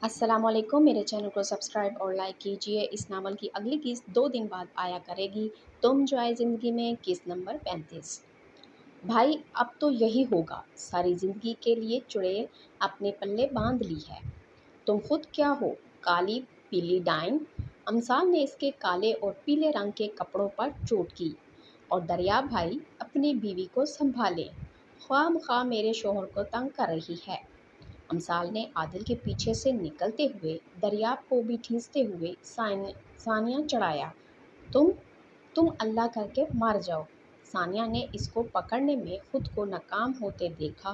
السلام علیکم، میرے چینل کو سبسکرائب اور لائک کیجیے۔ اس ناول کی اگلی قسط 2 دن بعد آیا کرے گی۔ تم جو آئے زندگی میں، قسط نمبر 35۔ بھائی اب تو یہی ہوگا، ساری زندگی کے لیے چڑیل اپنے پلے باندھ لی ہے۔ تم خود کیا ہو، کالی پیلی ڈائن؟ امثال نے اس کے کالے اور پیلے رنگ کے کپڑوں پر چوٹ کی۔ اور دریا بھائی اپنی بیوی کو سنبھالے، خواہ مخواہ میرے شوہر کو تنگ کر رہی ہے۔ امثال نے عادل کے پیچھے سے نکلتے ہوئے دریاب کو بھی ٹھیستے ہوئے ثانیہ چڑھایا۔ تم تم اللہ کر کے مر جاؤ۔ ثانیہ نے اس کو پکڑنے میں خود کو ناکام ہوتے دیکھا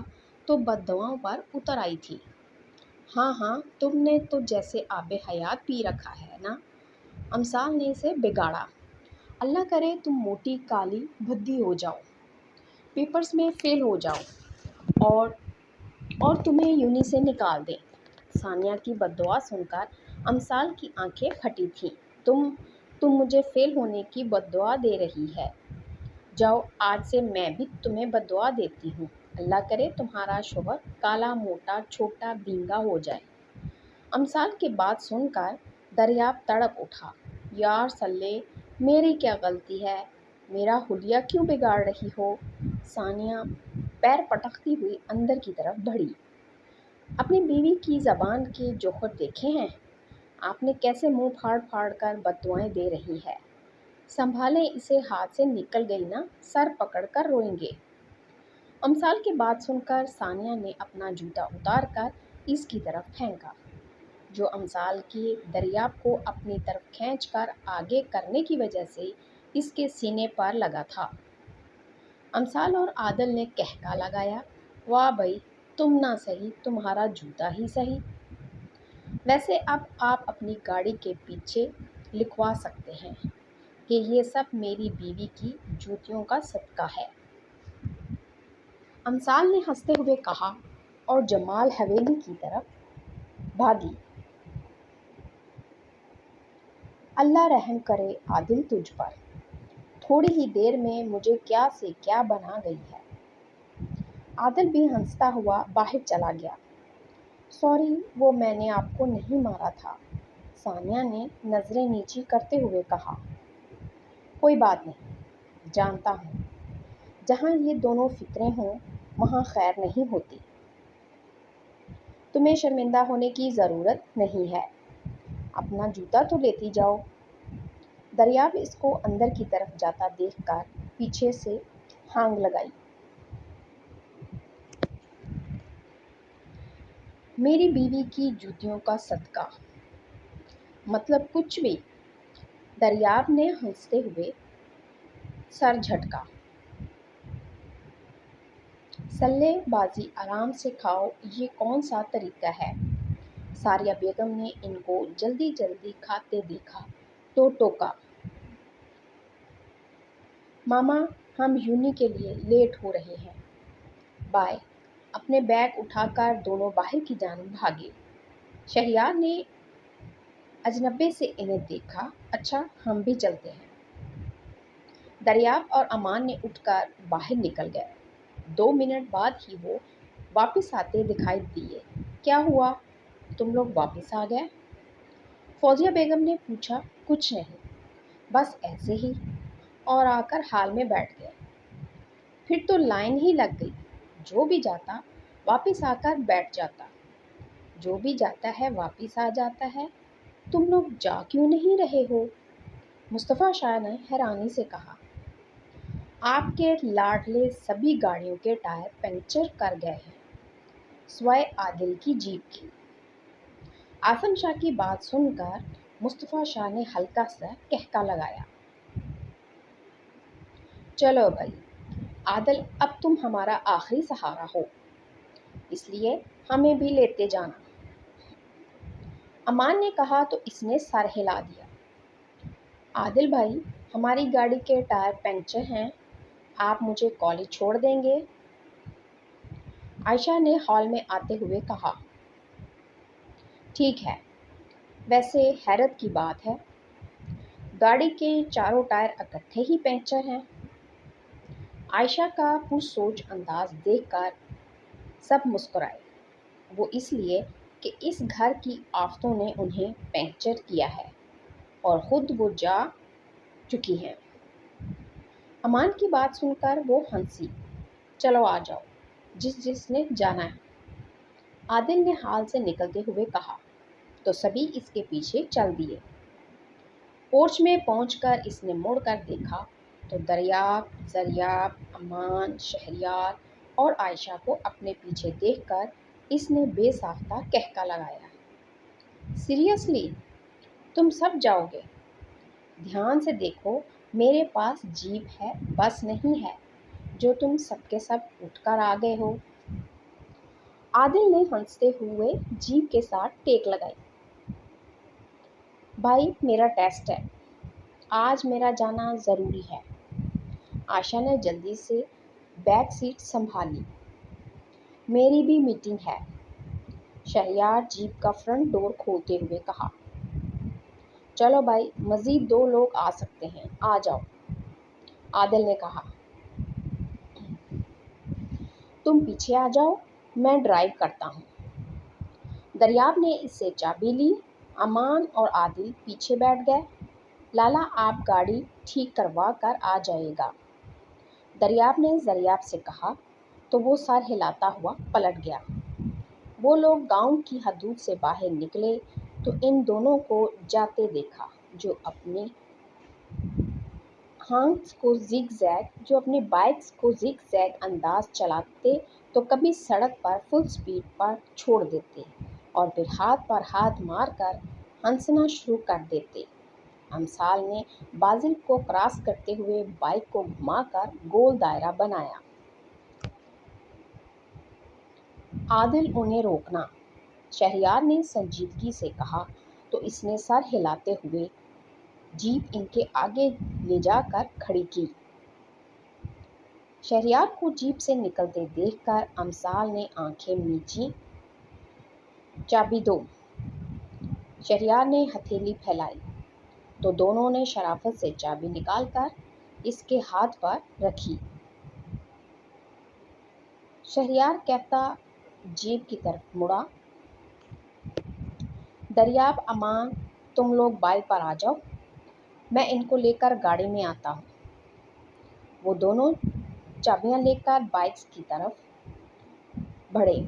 تو بددعاؤں پر اتر آئی تھی۔ ہاں ہاں، تم نے تو جیسے آب حیات پی رکھا ہے نا۔ امثال نے اسے بگاڑا۔ اللہ کرے تم موٹی کالی بھدی ہو جاؤ، پیپرز میں فیل ہو جاؤ اور تمہیں یونی سے نکال دیں۔ ثانیہ کی بددعا سن کر امثال کی آنکھیں پھٹی تھیں۔ تم مجھے فیل ہونے کی بددعا دے رہی ہے؟ جاؤ، آج سے میں بھی تمہیں بددعا دیتی ہوں۔ اللہ کرے تمہارا شوہر کالا موٹا چھوٹا بینگا ہو جائے۔ امثال کی بات سن کر دریاب تڑپ اٹھا۔ یار صلی، میری کیا غلطی ہے؟ میرا حلیہ کیوں بگاڑ رہی ہو؟ ثانیہ پیر پٹکتی ہوئی اندر کی طرف بڑھی۔ اپنی بیوی کی زبان کے جوہر دیکھے ہیں؟ آپ نے کیسے منہ پھاڑ پھاڑ کر بددعائیں دے رہی ہے۔ سنبھالیں اسے، ہاتھ سے نکل گئی نا، سر پکڑ کر روئیں گے۔ امثال کی بات سن کر ثانیہ نے اپنا جوتا اتار کر اس کی طرف پھینکا، جو امثال کی دریاب کو اپنی طرف کھینچ کر آگے کرنے کی وجہ سے اس کے سینے پر لگا تھا۔ امثال اور عادل نے کہکا لگایا، واہ بھئی، تم نہ سہی، تمہارا جوتا ہی سہی۔ ویسے اب آپ اپنی گاڑی کے پیچھے لکھوا سکتے ہیں کہ یہ سب میری بیوی کی جوتیوں کا صدقہ ہے۔ امثال نے ہنستے ہوئے کہا اور جمال حویلی کی طرف بھاگی۔ اللہ رحم کرے عادل تجھ پر، تھوڑی ہی دیر میں مجھے کیا سے کیا بنا گئی ہے۔ عادل بھی ہنستا ہوا باہر چلا گیا۔ سوری، وہ میں نے آپ کو نہیں مارا تھا، ثانیہ نے نظریں نیچی کرتے ہوئے کہا۔ کوئی بات نہیں، جانتا ہوں، جہاں یہ دونوں فطریں ہوں وہاں خیر نہیں ہوتی۔ تمہیں شرمندہ ہونے کی ضرورت نہیں ہے، اپنا جوتا تو لیتی جاؤ۔ دریاب اس کو اندر کی طرف جاتا دیکھ کر پیچھے سے ہانگ لگائی۔ میری بیوی کی جوتیوں کا صدقہ مطلب کچھ بھی؟ دریاب نے ہنستے ہوئے سر جھٹکا۔ سلے بازی آرام سے کھاؤ، یہ کون سا طریقہ ہے؟ ساریہ بیگم نے ان کو جلدی جلدی کھاتے دیکھا تو ٹوکا، ماما ہم یونی کے لیے لیٹ ہو رہے ہیں، بائے۔ اپنے بیگ اٹھا کر دونوں باہر کی جانب بھاگے۔ شہریار نے اجنبے سے انہیں دیکھا، اچھا ہم بھی چلتے ہیں۔ دریاب اور امان نے اٹھ کر باہر نکل گئے۔ 2 منٹ بعد ہی وہ واپس آتے دکھائی دیے۔ کیا ہوا، تم لوگ واپس آ گئے؟ فوزیہ بیگم نے پوچھا۔ کچھ نہیں، بس ایسے ہی، اور آ کر حال میں بیٹھ گئے۔ پھر تو لائن ہی لگ گئی، جو بھی جاتا واپس آ کر بیٹھ جاتا، جو بھی جاتا ہے واپس آ جاتا ہے۔ تم لوگ جا کیوں نہیں رہے ہو؟ مصطفیٰ شاہ نے حیرانی سے کہا۔ آپ کے لاڈلے سبھی گاڑیوں کے ٹائر پنکچر کر گئے ہیں، سوائے عادل کی جیپ کی۔ اعظم شاہ کی بات سن کر مصطفیٰ شاہ نے ہلکا سا کہکا لگایا۔ چلو بھائی، عادل اب تم ہمارا آخری سہارا ہو، اس لیے ہمیں بھی لیتے جانا۔ امان نے کہا تو اس نے سر ہلا دیا۔ عادل بھائی، ہماری گاڑی کے ٹائر پنکچر ہیں، آپ مجھے کالج چھوڑ دیں گے؟ عائشہ نے ہال میں آتے ہوئے کہا۔ ٹھیک ہے، ویسے حیرت کی بات ہے، گاڑی کے چاروں ٹائر اکٹھے ہی پنکچر ہیں۔ عائشہ کا پرسوچ انداز دیکھ کر سب مسکرائے۔ وہ اس لیے کہ اس گھر کی آفتوں نے انہیں پینچر کیا ہے اور خود وہ جا چکی ہیں۔ امان کی بات سن کر وہ ہنسی۔ چلو آ جاؤ، جس نے جانا ہے، عادل نے ہال سے نکلتے ہوئے کہا، تو سبھی اس کے پیچھے چل دیے۔ پورچ میں پہنچ کر اس نے مڑ کر دیکھا تو دریاب، زریاب، امان، شہریار اور عائشہ کو اپنے پیچھے دیکھ کر اس نے بے ساختہ کہکا لگایا۔ سیریسلی تم سب جاؤ گے؟ دھیان سے دیکھو، میرے پاس جیپ ہے، بس نہیں ہے جو تم سب کے سب اٹھ کر آ گئے ہو۔ عادل نے ہنستے ہوئے جیپ کے ساتھ ٹیک لگائی۔ بھائی میرا ٹیسٹ ہے، آج میرا جانا ضروری ہے۔ عائشہ نے جلدی سے بیک سیٹ سنبھالی۔ میری بھی میٹنگ ہے، شہریار جیپ کا فرنٹ ڈور کھولتے ہوئے کہا۔ چلو بھائی، مزید 2 لوگ آ سکتے ہیں، آ جاؤ، عادل نے کہا۔ تم پیچھے آ جاؤ، میں ڈرائیو کرتا ہوں۔ دریاب نے اس سے چابی لی۔ امان اور عادل پیچھے بیٹھ گئے۔ لالا آپ گاڑی ٹھیک کروا کر آ جائے گا، دریاب نے زریاب سے کہا تو وہ سر ہلاتا ہوا پلٹ گیا۔ وہ لوگ گاؤں کی حدود سے باہر نکلے تو ان دونوں کو جاتے دیکھا جو اپنی بائکس کو زگ زیگ انداز چلاتے تو کبھی سڑک پر فل سپیڈ پر چھوڑ دیتے اور پھر ہاتھ پر ہاتھ مار کر ہنسنا شروع کر دیتے۔ امثال نے بازل کو کراس کرتے ہوئے بائک کو گھما کر گول دائرہ بنایا۔ عادل انہیں روکنا، شہریار نے سنجیدگی سے کہا تو اس نے سر ہلاتے ہوئے جیپ ان کے آگے لے جا کر کھڑی کی۔ شہریار کو جیپ سے نکلتے دیکھ کر امثال نے آنکھیں میچیں۔ چابی دو، شہریار نے ہتھیلی پھیلائی تو دونوں نے شرافت سے چابی نکال کر اس کے ہاتھ پر رکھی۔ شہریار کہتا جیپ کی طرف مڑا، دریاب، امان تم لوگ بائک پر آ جاؤ، میں ان کو لے کر گاڑی میں آتا ہوں۔ وہ دونوں چابیاں لے کر بائکس کی طرف بڑھے۔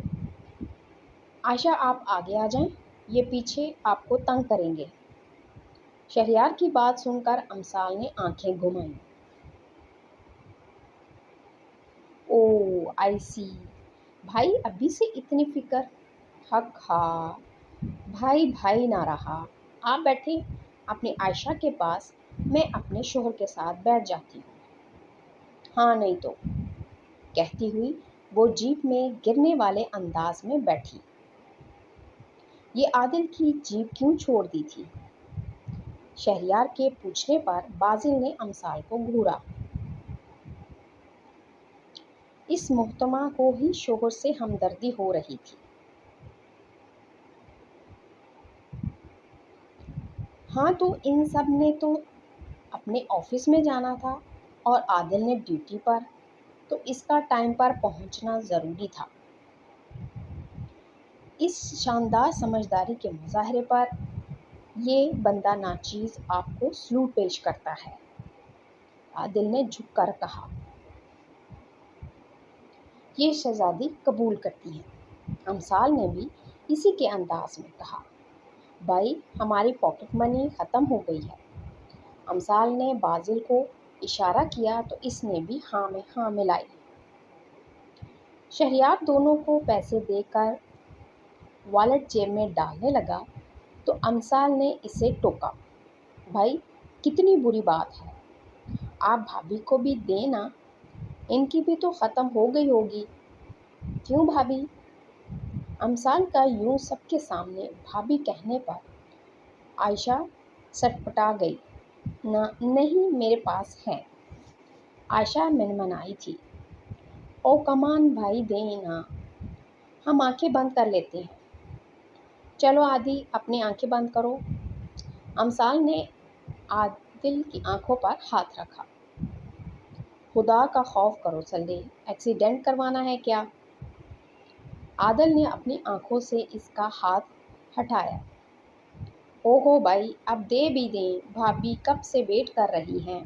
عائشہ آپ آگے آ جائیں، یہ پیچھے آپ کو تنگ کریں گے۔ شہریار کی بات سن کر امثال نے آنکھیں گھمائیں۔ او آئی سی، بھائی ابھی سے اتنی فکر، حق ہاں، بھائی نہ رہا، آپ بیٹھیں اپنی عائشہ کے پاس، میں اپنے شوہر کے ساتھ بیٹھ جاتی ہوں۔ ہاں نہیں تو، کہتی ہوئی وہ جیپ میں گرنے والے انداز میں بیٹھی۔ یہ عادل کی جیپ کیوں چھوڑ دی تھی؟ شہریار کے پوچھنے پر بازل نے امثال کو گھورا۔ اس محتمہ کو ہی شوہر سے ہمدردی ہو رہی تھی۔ ہاں تو ان سب نے تو اپنے آفس میں جانا تھا اور عادل نے ڈیوٹی پر، تو اس کا ٹائم پر پہنچنا ضروری تھا۔ اس شاندار سمجھداری کے مظاہرے پر یہ بندہ ناچیز آپ کو سلوٹ پیش کرتا ہے، عادل نے جھک کر کہا۔ یہ شہزادی قبول کرتی ہے، امثال نے بھی اسی کے انداز میں کہا۔ بھائی ہماری پاکٹ منی ختم ہو گئی ہے، امثال نے بازل کو اشارہ کیا تو اس نے بھی ہاں میں ہاں ملائی۔ شہریار دونوں کو پیسے دے کر والیٹ جیب میں ڈالنے لگا تو امثال نے اسے ٹوکا۔ بھائی کتنی بری بات ہے، آپ بھابھی کو بھی دیں نا، ان کی بھی تو ختم ہو گئی ہوگی۔ کیوں بھابھی؟ امثال کا یوں سب کے سامنے بھابھی کہنے پر عائشہ سٹپٹا گئی۔ نہیں میرے پاس ہیں، عائشہ منمنائی تھی۔ او کمان بھائی دیں نا، ہم آنکھیں بند کر لیتے ہیں۔ چلو عادی اپنی آنکھیں بند کرو۔ امثال نے عادل کی آنکھوں پر ہاتھ رکھا۔ خدا کا خوف کرو سلے، ایکسیڈنٹ کروانا ہے کیا؟ عادل نے اپنی آنکھوں سے اس کا ہاتھ ہٹایا۔ اوہو بھائی، اب دے بھی دیں، بھابھی کب سے ویٹ کر رہی ہیں۔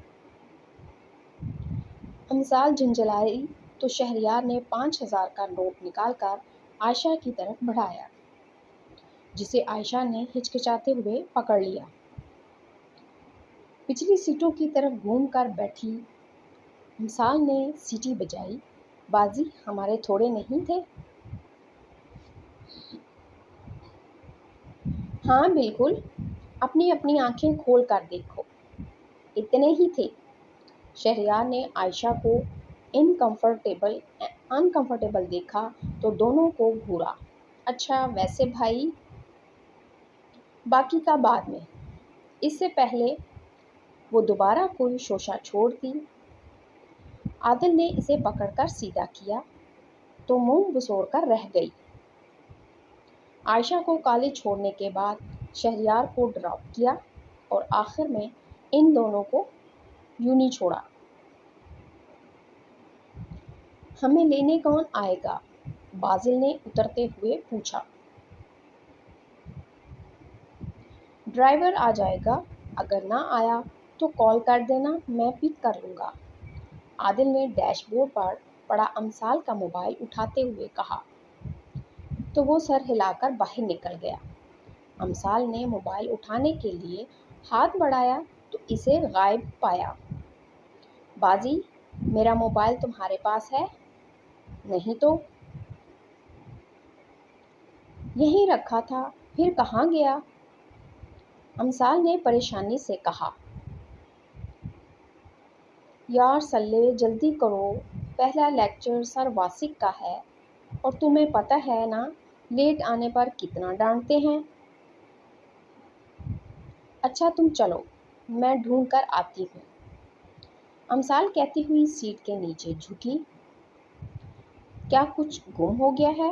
امثال جھنجھلائی تو شہریار نے 5,000 کا نوٹ نکال کر عائشہ کی طرف بڑھایا، جسے عائشہ نے ہچکچاتے ہوئے پکڑ لیا۔ پچھلی سیٹوں کی طرف گھوم کر بیٹھی امثال نے سیٹی بجائی۔ بازی ہمارے تھوڑے نہیں تھے؟ ہاں بالکل، اپنی اپنی آنکھیں کھول کر دیکھو، اتنے ہی تھے۔ شہریار نے عائشہ کو انکمفرٹیبل دیکھا تو دونوں کو گھورا۔ اچھا ویسے بھائی، باقی کا بعد میں، اس سے پہلے وہ دوبارہ کوئی شوشہ چھوڑتی۔ عادل نے اسے پکڑ کر سیدھا کیا تو منہ بسوڑ کر رہ گئی۔ عائشہ کو کالج چھوڑنے کے بعد شہریار کو ڈراپ کیا اور آخر میں ان دونوں کو یوں چھوڑا۔ ہمیں لینے کون آئے گا؟ بازل نے اترتے ہوئے پوچھا۔ ڈرائیور آ جائے گا، اگر نہ آیا تو کال کر دینا، میں پک کر لوں گا۔ عادل نے ڈیش بورڈ پر پڑا امثال کا موبائل اٹھاتے ہوئے کہا تو وہ سر ہلا کر باہر نکل گیا۔ امثال نے موبائل اٹھانے کے لیے ہاتھ بڑھایا تو اسے غائب پایا۔ بازی، میرا موبائل تمہارے پاس ہے؟ نہیں تو؟ یہیں رکھا تھا، پھر کہاں گیا؟ امثال نے پریشانی سے کہا۔ یار سلے جلدی کرو، پہلا لیکچر سر واسق کا ہے اور تمہیں پتہ ہے نا لیٹ آنے پر کتنا ڈانٹتے ہیں۔ اچھا تم چلو، میں ڈھونڈ کر آتی ہوں، امثال کہتی ہوئی سیٹ کے نیچے جھکی۔ کیا کچھ گم ہو گیا ہے؟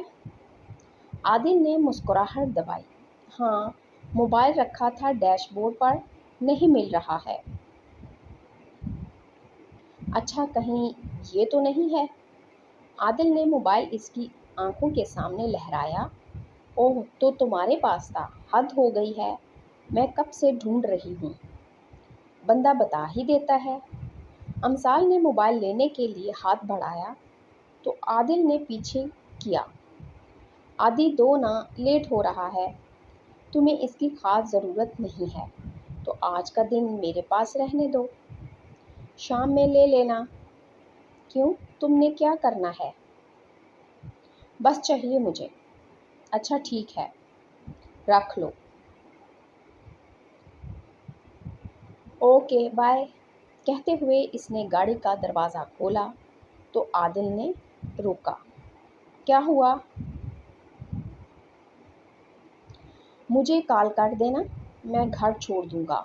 عادل نے مسکراہٹ دبائی۔ ہاں، موبائل رکھا تھا ڈیش بورڈ پر، نہیں مل رہا ہے۔ اچھا کہیں یہ تو نہیں ہے؟ عادل نے موبائل اس کی آنکھوں کے سامنے لہرایا۔ اوہ تو تمہارے پاس تھا، حد ہو گئی ہے، میں کب سے ڈھونڈ رہی ہوں، بندہ بتا ہی دیتا ہے۔ امثال نے موبائل لینے کے لیے ہاتھ بڑھایا تو عادل نے پیچھے کیا۔ آدھی دو نا، لیٹ ہو رہا ہے، تمہیں اس کی خاص ضرورت نہیں ہے تو آج کا دن میرے پاس رہنے دو، شام میں لے لینا۔ کیوں، تم نے کیا کرنا ہے؟ بس چاہیے مجھے۔ اچھا ٹھیک ہے، رکھ لو۔ Okay bye. کہتے ہوئے اس نے گاڑی کا دروازہ کھولا تو عادل نے روکا۔ کیا ہوا؟ مجھے کال کر دینا، میں گھر چھوڑ دوں گا۔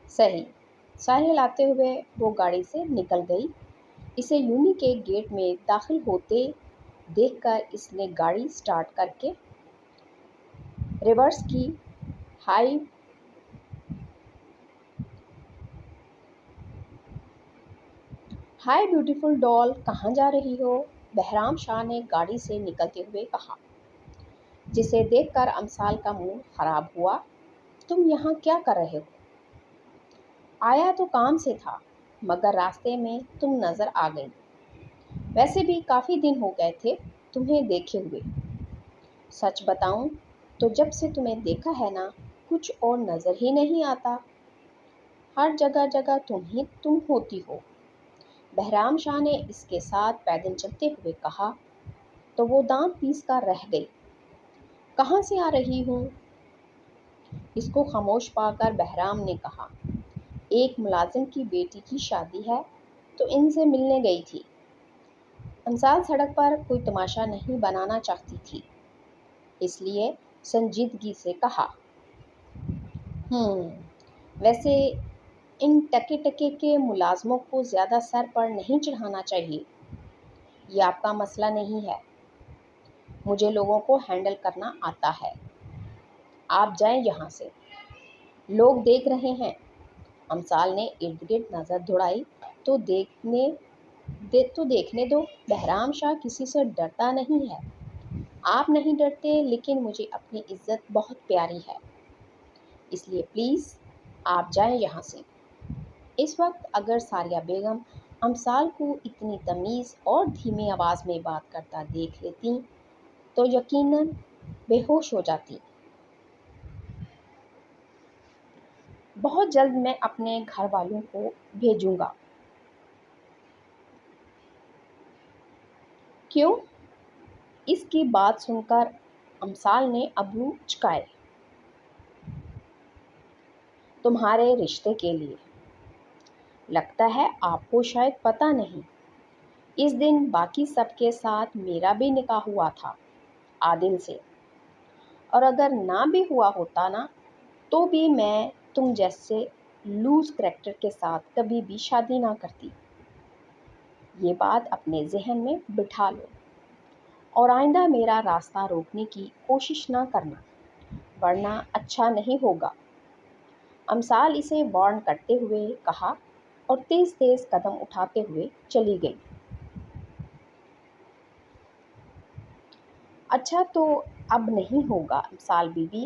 صحیح۔ سر ہلاتے ہوئے وہ گاڑی سے نکل گئی۔ اسے یونی کے گیٹ میں داخل ہوتے دیکھ کر اس نے گاڑی سٹارٹ کر کے ریورس کی۔ ہائی بیوٹیفل ڈال، کہاں جا رہی ہو؟ بہرام شاہ نے گاڑی سے نکلتے ہوئے کہا، جسے دیکھ کر امثال کا منہ خراب ہوا۔ تم یہاں کیا کر رہے ہو؟ آیا تو کام سے تھا، مگر راستے میں تم نظر آ گئی۔ ویسے بھی کافی دن ہو گئے تھے تمہیں دیکھے ہوئے۔ سچ بتاؤں تو جب سے تمہیں دیکھا ہے نا، کچھ اور نظر ہی نہیں آتا، ہر جگہ تم ہی تم ہوتی ہو۔ بہرام شاہ نے اس کے ساتھ پیدل چلتے ہوئے کہا تو وہ دانت پیس کر رہ گئی۔ کہاں سے آ رہی ہوں؟ اس کو خاموش پا کر بہرام نے کہا، ایک ملازم کی بیٹی کی شادی ہے تو ان سے ملنے گئی تھی۔ امثال سڑک پر کوئی تماشا نہیں بنانا چاہتی تھی، اس لیے سنجیدگی سے کہا، ویسے ان ٹکے کے ملازموں کو زیادہ سر پر نہیں چڑھانا چاہیے، یہ آپ کا مسئلہ نہیں ہے، مجھے لوگوں کو ہینڈل کرنا آتا ہے، آپ جائیں یہاں سے، لوگ دیکھ رہے ہیں۔ امثال نے ارد گرد نظر دوڑائی تو دیکھنے دو، بہرام شاہ کسی سے ڈرتا نہیں ہے، آپ نہیں ڈرتے لیکن مجھے اپنی عزت بہت پیاری ہے، اس لیے پلیز آپ جائیں یہاں سے۔ اس وقت اگر ساریہ بیگم امثال کو اتنی تمیز اور دھیمی آواز میں بات کرتا دیکھ لیتی تو یقیناً بے ہوش ہو جاتی۔ بہت جلد میں اپنے گھر والوں کو بھیجوں گا۔ کیوں؟ اس کی بات سن کر امثال نے ابرو چکائے۔ تمہارے رشتے کے لیے۔ لگتا ہے آپ کو شاید پتہ نہیں، اس دن باقی سب کے ساتھ میرا بھی نکاح ہوا تھا عادل سے، اور اگر نہ بھی ہوا ہوتا نا تو بھی میں تم جیسے لوز کریکٹر کے ساتھ کبھی بھی شادی نہ کرتی۔ یہ بات اپنے ذہن میں بٹھا لو اور آئندہ میرا راستہ روکنے کی کوشش نہ کرنا، ورنہ اچھا نہیں ہوگا۔ امثال اسے وارن کرتے ہوئے کہا اور تیز تیز قدم اٹھاتے ہوئے چلی گئی۔ اچھا تو اب نہیں ہوگا امثال بی بی،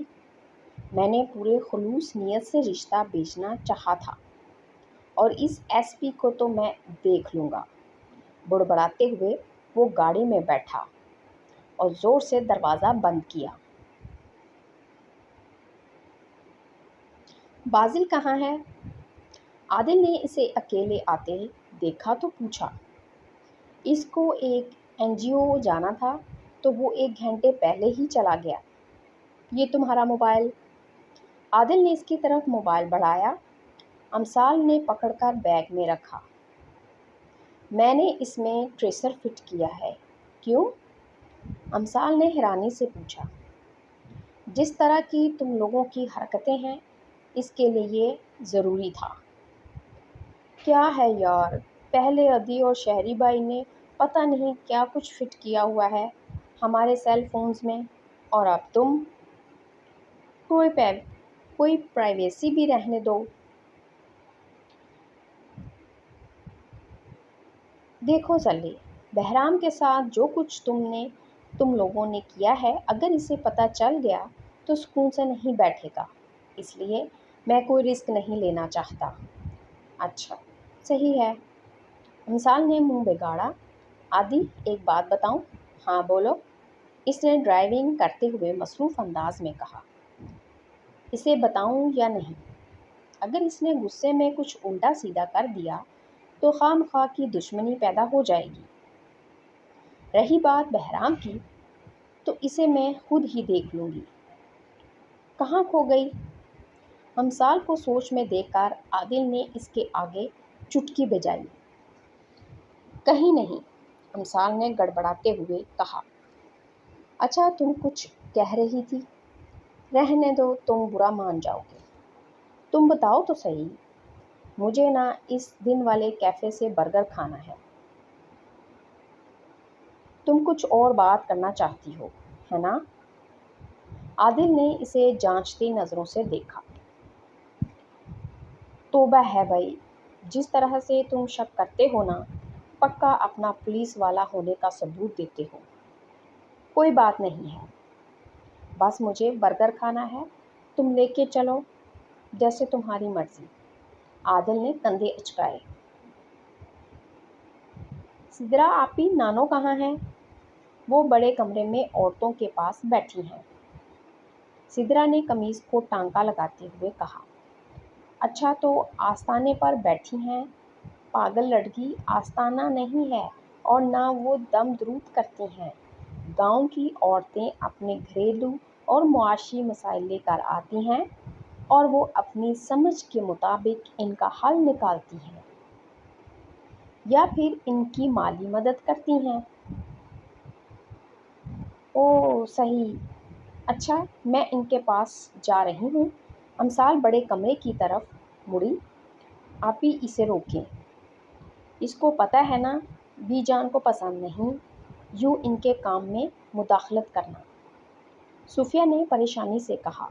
میں نے پورے خلوص نیت سے رشتہ بیچنا چاہا تھا، اور اس ایس پی کو تو میں دیکھ لوں گا۔ بڑبڑاتے ہوئے وہ گاڑی میں بیٹھا اور زور سے دروازہ بند کیا۔ بازل کہاں ہے؟ عادل نے اسے اکیلے آتے دیکھا تو پوچھا۔ اس کو ایک NGO جانا تھا تو وہ 1 گھنٹے پہلے ہی چلا گیا۔ یہ تمہارا موبائل؟ عادل نے اس کی طرف موبائل بڑھایا۔ امثال نے پکڑ کر بیگ میں رکھا۔ میں نے اس میں ٹریسر فٹ کیا ہے۔ کیوں؟ امثال نے حیرانی سے پوچھا۔ جس طرح کی تم لوگوں کی حرکتیں ہیں اس کے لیے یہ ضروری تھا۔ کیا ہے یار، پہلے ادی اور شہری بھائی نے پتہ نہیں کیا کچھ فٹ کیا ہوا ہے ہمارے سیل فونز میں، اور اب تم؟ کوئی پرائیویسی بھی رہنے دو۔ دیکھو سلی، بہرام کے ساتھ جو کچھ تم لوگوں نے کیا ہے، اگر اسے پتہ چل گیا تو سکون سے نہیں بیٹھے گا، اس لیے میں کوئی رسک نہیں لینا چاہتا۔ اچھا، صحیح ہے۔ امثال نے منہ بگاڑا۔ عادی، ایک بات بتاؤں؟ ہاں بولو، اس نے ڈرائیونگ کرتے ہوئے مصروف انداز میں کہا۔ اسے بتاؤں یا نہیں؟ اگر اس نے غصے میں کچھ الٹا سیدھا کر دیا تو خواہ مخواہ کی دشمنی پیدا ہو جائے گی۔ رہی بات بہرام کی تو اسے میں خود ہی دیکھ لوں گی۔ کہاں کھو گئی؟ امثال کو سوچ میں دیکھ کر عادل نے اس کے آگے چٹکی بجائی۔ کہیں نہیں، امثال نے گڑبڑاتے ہوئے کہا۔ اچھا تم کچھ کہہ رہی تھی؟ رہنے دو، تم برا مان جاؤ گے۔ تم بتاؤ تو صحیح۔ مجھے نا اس دن والے کیفے سے برگر کھانا ہے۔ تم کچھ اور بات کرنا چاہتی ہو، ہے نا؟ عادل نے اسے جانچتی نظروں سے دیکھا۔ توبہ ہے بھائی، جس طرح سے تم شک کرتے ہو نا، پکا اپنا پولیس والا ہونے کا ثبوت دیتے ہو۔ کوئی بات نہیں ہے، بس مجھے برگر کھانا ہے، تم لے کے چلو، جیسے تمہاری مرضی۔ عادل نے کندھے اچکائے۔ سدرا آپی نانو کہاں ہیں؟ وہ بڑے کمرے میں عورتوں کے پاس بیٹھی ہیں۔ سدرا نے قمیض کو ٹانکا لگاتے ہوئے کہا۔ اچھا تو آستانے پر بیٹھی ہیں؟ پاگل لڑکی، آستانہ نہیں ہے اور نہ وہ دم درود کرتی ہیں۔ گاؤں کی عورتیں اپنے گھریلو اور معاشی مسائل لے کر آتی ہیں اور وہ اپنی سمجھ کے مطابق ان کا حل نکالتی ہیں یا پھر ان کی مالی مدد کرتی ہیں۔ اوہ صحیح، اچھا میں ان کے پاس جا رہی ہوں۔ امثال بڑے کمرے کی طرف مڑی۔ آپی اسے روکیں، اس کو پتہ ہے نا بی جان کو پسند نہیں یوں ان کے کام میں مداخلت کرنا۔ صوفیہ نے پریشانی سے کہا۔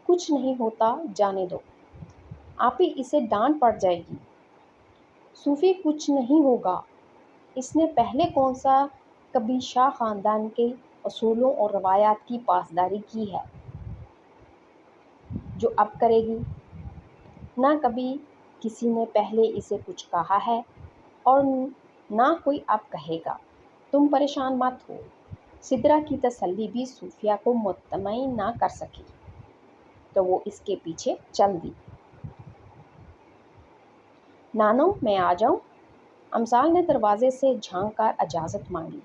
کچھ نہیں ہوتا، جانے دو۔ آپی اسے ڈانٹ پڑ جائے گی۔ صوفی کچھ نہیں ہوگا، اس نے پہلے کون سا کبھی شاہ خاندان کی اصولوں اور روایات کی پاسداری کی ہے، جو اب کرے گی۔ نہ کبھی کسی نے پہلے اسے کچھ کہا ہے اور نہ کوئی اب کہے گا۔ تم پریشان مت ہو۔ سدرا کی تسلی بھی صوفیہ کو مطمئن نہ کر سکی تو وہ اس کے پیچھے چل دی۔ نانو میں آ جاؤں؟ امسال نے دروازے سے جھانک کر اجازت مانگی۔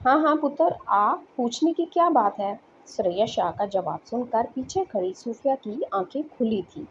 ہاں ہاں پتر آ، پوچھنے کی کیا بات ہے؟ ثریا شاہ کا جواب سن کر پیچھے کھڑی صوفیہ کی آنکھیں کھلی تھیں۔